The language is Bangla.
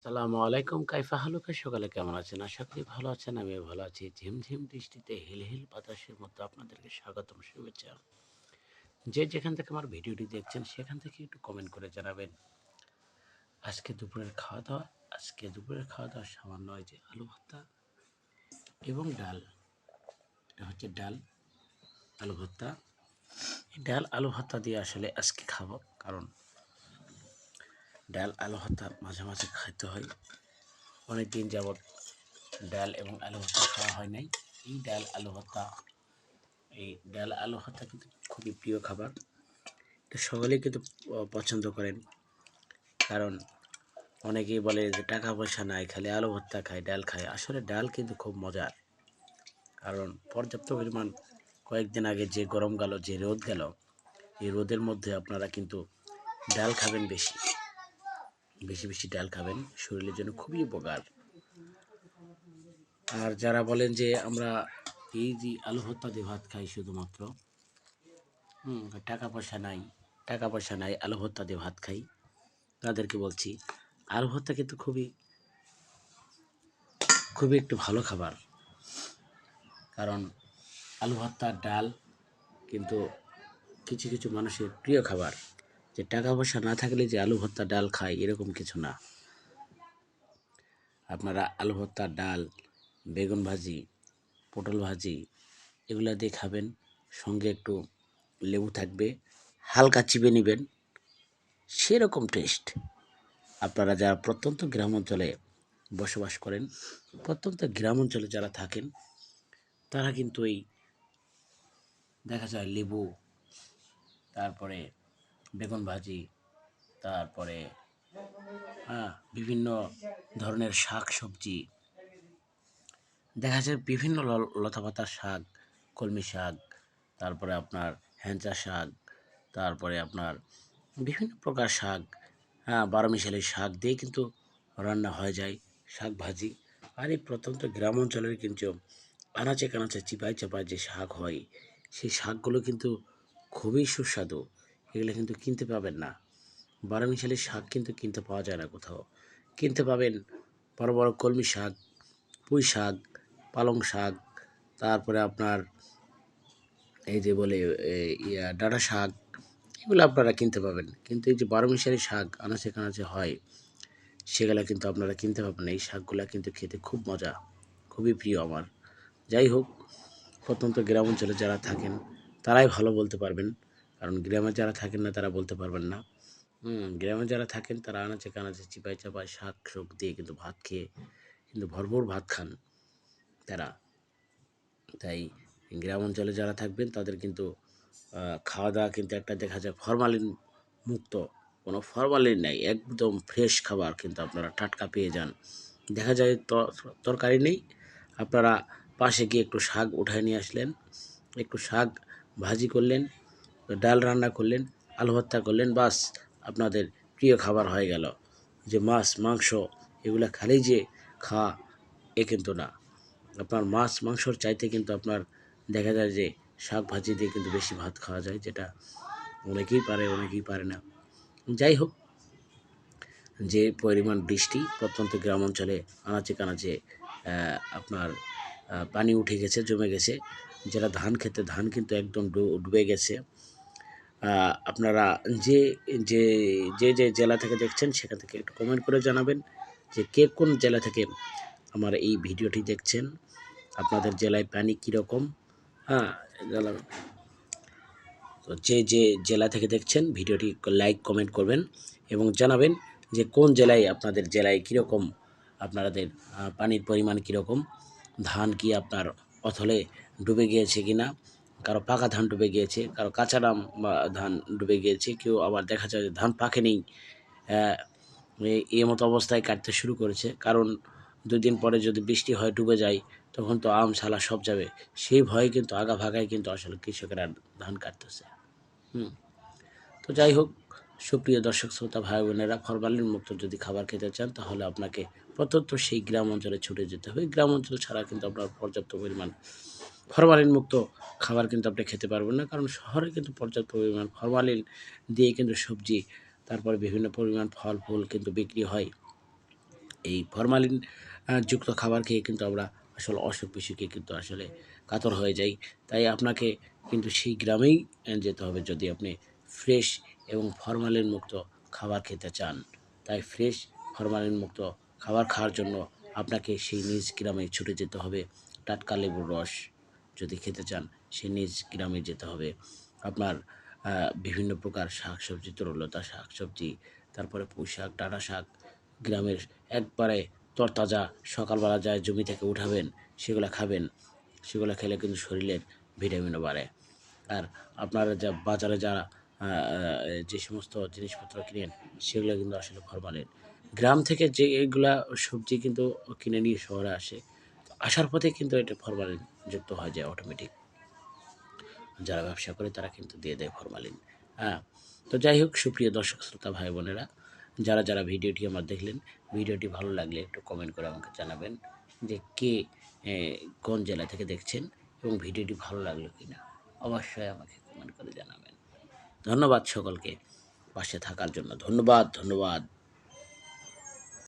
সালামু আলাইকুম কাইফা হালুকা সকালে কেমন আছেন? আশা করি ভালো আছেন। আমিও ভালো আছি। ঝিমঝিম বৃষ্টিতে হিলহিল বাতাসের মধ্যে আপনাদেরকে স্বাগতম শুভেচ্ছা। যে যেখান থেকে আমার ভিডিওটি দেখছেন সেখান থেকে একটু কমেন্ট করে জানাবেন। আজকে দুপুরের খাওয়া দাওয়া সামান্য এই যে আলু ভর্তা এবং ডাল। এটা হচ্ছে ডাল আলু ভর্তা। এই ডাল আলু ভর্তা দিয়ে আসলে আজকে খাবো, কারণ ডাল আলু ভর্তা মাঝে মাঝে খাইতে হয়। অনেক দিন যাবৎ ডাল এবং আলু ভর্তা খাওয়া হয় নাই। এই ডাল আলু ভর্তা কিন্তু খুবই প্রিয় খাবার। এটা সকলেই কিন্তু পছন্দ করেন, কারণ অনেকেই বলে যে টাকা পয়সা নাই, খালি আলু ভর্তা খায়, ডাল খায়। আসলে ডাল কিন্তু খুব মজার, কারণ পর্যাপ্ত পরিমাণ কয়েকদিন আগে যে গরম গেল, যে রোদ গেল, এই রোদের মধ্যে আপনারা কিন্তু ডাল খাবেন, বেশি বেশি বেশি ডাল খাবেন, শরীরের জন্য খুবই উপকার। আর যারা বলেন যে আমরা এই যে আলু ভর্তা দিয়ে ভাত খাই শুধুমাত্র, টাকা পয়সা নাই, আলু ভর্তা দিয়ে ভাত খাই, তাদেরকে বলছি আলু ভর্তা কিন্তু খুবই খুবই একটু ভালো খাবার। কারণ আলু ভর্তা ডাল কিন্তু কিছু কিছু মানুষের প্রিয় খাবার। যে টাকা পয়সা না থাকলে যে আলু ভর্তা ডাল খায় এরকম কিছু না। আপনারা আলু ভর্তা ডাল, বেগুন ভাজি, পটল ভাজি এগুলো দিয়ে খাবেন, সঙ্গে একটু লেবু থাকবে, হালকা চিবে নেবেন, সেরকম টেস্ট। আপনারা যারা প্রত্যন্ত গ্রাম অঞ্চলে বসবাস করেন, প্রত্যন্ত গ্রাম অঞ্চলে যারা থাকেন, তারা কিন্তু এই দেখা যায় লেবু, তারপরে বেগুন ভাজি, তারপরে বিভিন্ন ধরনের শাক সবজি, দেখা যায় বিভিন্ন লতাপাতার শাক, কলমি শাক, তারপরে আপনার হেঞ্চা শাক, তারপরে আপনার বিভিন্ন প্রকার শাক, বারোমিশালি শাক দিয়ে কিন্তু রান্না হয়ে যায়, শাক ভাজি। আর এই প্রত্যন্ত গ্রাম অঞ্চলের কিন্তু আনাচে কানাচে চিপায় চাপায় যে শাক হয়, সেই শাকগুলো কিন্তু খুবই সুস্বাদু। এগুলো কিন্তু কিনতে পাবেন না। বারোমিশালি শাক কিন্তু কিনতে পাওয়া যায় না কোথাও। কিনতে পাবেন বড় বড় কলমি শাক, পুঁই শাক, পালং শাক, তারপরে আপনার এই যে বলে ডাঁটা শাক, এগুলো আপনারা কিনতে পাবেন। কিন্তু এই যে বারোমিশালি শাক আনাচে কানাচে হয়, সেগুলো কিন্তু আপনারা কিনতে পাবেন না। এই শাকগুলো কিন্তু খেতে খুব মজা, খুবই প্রিয় আমার। যাই হোক, প্রত্যন্ত গ্রাম অঞ্চলে যারা থাকেন তারাই ভালো বলতে পারবেন, কারণ গ্রামে যারা থাকেন না তারা বলতে পারবেন না। গ্রামে যারা থাকেন তারা আনাচে কানাচে চিপায় চাপায় শাক শোক দিয়ে কিন্তু ভাত খেয়ে কিন্তু ভরপুর ভাত খান তারা। তাই গ্রাম অঞ্চলে যারা থাকবেন তাদের কিন্তু খাওয়া দাওয়া কিন্তু একটা দেখা যায় ফরমালিন মুক্ত, কোনো ফরমালিন নেই, একদম ফ্রেশ খাবার কিন্তু আপনারা টাটকা পেয়ে যান। দেখা যায় তরকারি নেই, আপনারা পাশে গিয়ে একটু শাক উঠায় নিয়ে আসলেন, একটু শাক ভাজি করলেন, ডাল রান্না করলেন, আলু ভর্তা করলেন, বাস আপনাদের প্রিয় খাবার হয়ে গেল। যে মাছ মাংস এগুলো খালেই যে খাওয়া, এ কিন্তু না। আপনার মাছ মাংসর চাইতে কিন্তু আপনার দেখা যায় যে শাক ভাজি দিয়ে কিন্তু বেশি ভাত খাওয়া যায়, যেটা অনেকেই পারে, অনেকেই পারে না। যাই হোক, যে পরিমাণ বৃষ্টি প্রত্যন্ত গ্রাম অঞ্চলে আনাচে কানাচে আপনার পানি উঠে গেছে, জমে গেছে, যারা ধান খেতে, ধান কিন্তু একদম ডুবে গেছে। আপনারা যে যে যে যে জেলা থেকে দেখছেন সেখান থেকে একটু কমেন্ট করে জানাবেন যে কে কোন জেলা থেকে আমার এই ভিডিওটি দেখছেন, আপনাদের জেলায় পানি কীরকম। হ্যাঁ, জানাবেন। তো যে যে জেলা থেকে দেখছেন ভিডিওটি লাইক কমেন্ট করবেন এবং জানাবেন যে কোন জেলায়, আপনাদের জেলায় কীরকম, আপনাদের পানির পরিমাণ কীরকম, ধান কি আপনার অথলে ডুবে গিয়েছে কি না, কারো পাকা ধান ডুবে গিয়েছে, কারো কাঁচা ধান ডুবে গিয়েছে, কেউ আবার দেখা যায় যে ধান পাকেনি, এই মতো অবস্থায় কাটতে শুরু করেছে। কারণ 2 দিন পরে যদি বৃষ্টি হয়, ডুবে যায়, তখন তো আম ছালা সব যাবে। সেই ভয়ে কিন্তু আগা ভাগায় কিন্তু আসলে কৃষকেরা ধান কাটতেছে। তো যাই হোক, সুপ্রিয় দর্শক শ্রোতা ভাই বোনেরা, ফরমালিন মুক্ত যদি খাবার খেতে চান তাহলে আপনাকে প্রত্যন্ত সেই গ্রাম অঞ্চলে ছুটে যেতে হবে। গ্রাম অঞ্চল ছাড়া কিন্তু আপনার পর্যাপ্ত পরিমাণ ফরমালিন মুক্ত খাবার কিন্তু আপনি খেতে পারবেন না, কারণ শহরে কিন্তু পর্যাপ্ত পরিমাণ ফরমালিন দিয়ে কিন্তু সবজি, তারপরে বিভিন্ন পরিমাণ ফল ফুল কিন্তু বিক্রি হয়। এই ফরমালিন যুক্ত খাবার খেয়ে কিন্তু আমরা আসলে অসুখ বিসুখে কিন্তু আসলে কাতর হয়ে যাই। তাই আপনাকে কিন্তু সেই গ্রামেই যেতে হবে যদি আপনি ফ্রেশ এবং ফরমালিন মুক্ত খাবার খেতে চান। তাই ফ্রেশ ফরমালিন মুক্ত খাবার খাওয়ার জন্য আপনাকে সেই নিজ গ্রামে ছুটে যেতে হবে। টাটকা লেবুর রস যদি খেতে চান সেই নিজ গ্রামে যেতে হবে। আপনার বিভিন্ন প্রকার শাকসবজি, তরুলতা শাকসবজি, তারপরে পুঁই শাক, ডাঁটা শাক গ্রামের একবারে তরতাজা সকালবেলা যায় জমি থেকে উঠাবেন, সেগুলা খাবেন। সেগুলা খেলে কিন্তু শরীরের ভিটামিনও বাড়ে। আর আপনারা যা বাজারে যারা যে সমস্ত জিনিসপত্র কিনেন সেগুলো কিন্তু আসলে ফরমালিন। গ্রাম থেকে যে এগুলা সবজি কিন্তু কিনে নিয়ে শহরে আসে। তো আসার পথে কিন্তু এটা ফরমালিন যুক্ত হয়ে যায় অটোমেটিক। যারা ব্যবসা করে তারা কিন্তু দিয়ে দেয় ফরমালিন। হ্যাঁ? তো যাই হোক সুপ্রিয় দর্শক শ্রোতা ভাই বোনেরা, যারা ভিডিওটি আমার দেখলেন, ভিডিওটি ভালো লাগলে একটু কমেন্ট করে আমাকে জানাবেন যে কে এ কোন জেলা থেকে দেখছেন এবং ভিডিওটি ভালো লাগলো কিনা? অবশ্যই আমাকে কমেন্ট করে জানাবেন। ধন্যবাদ সকলকে পাশে থাকার জন্য। ধন্যবাদ।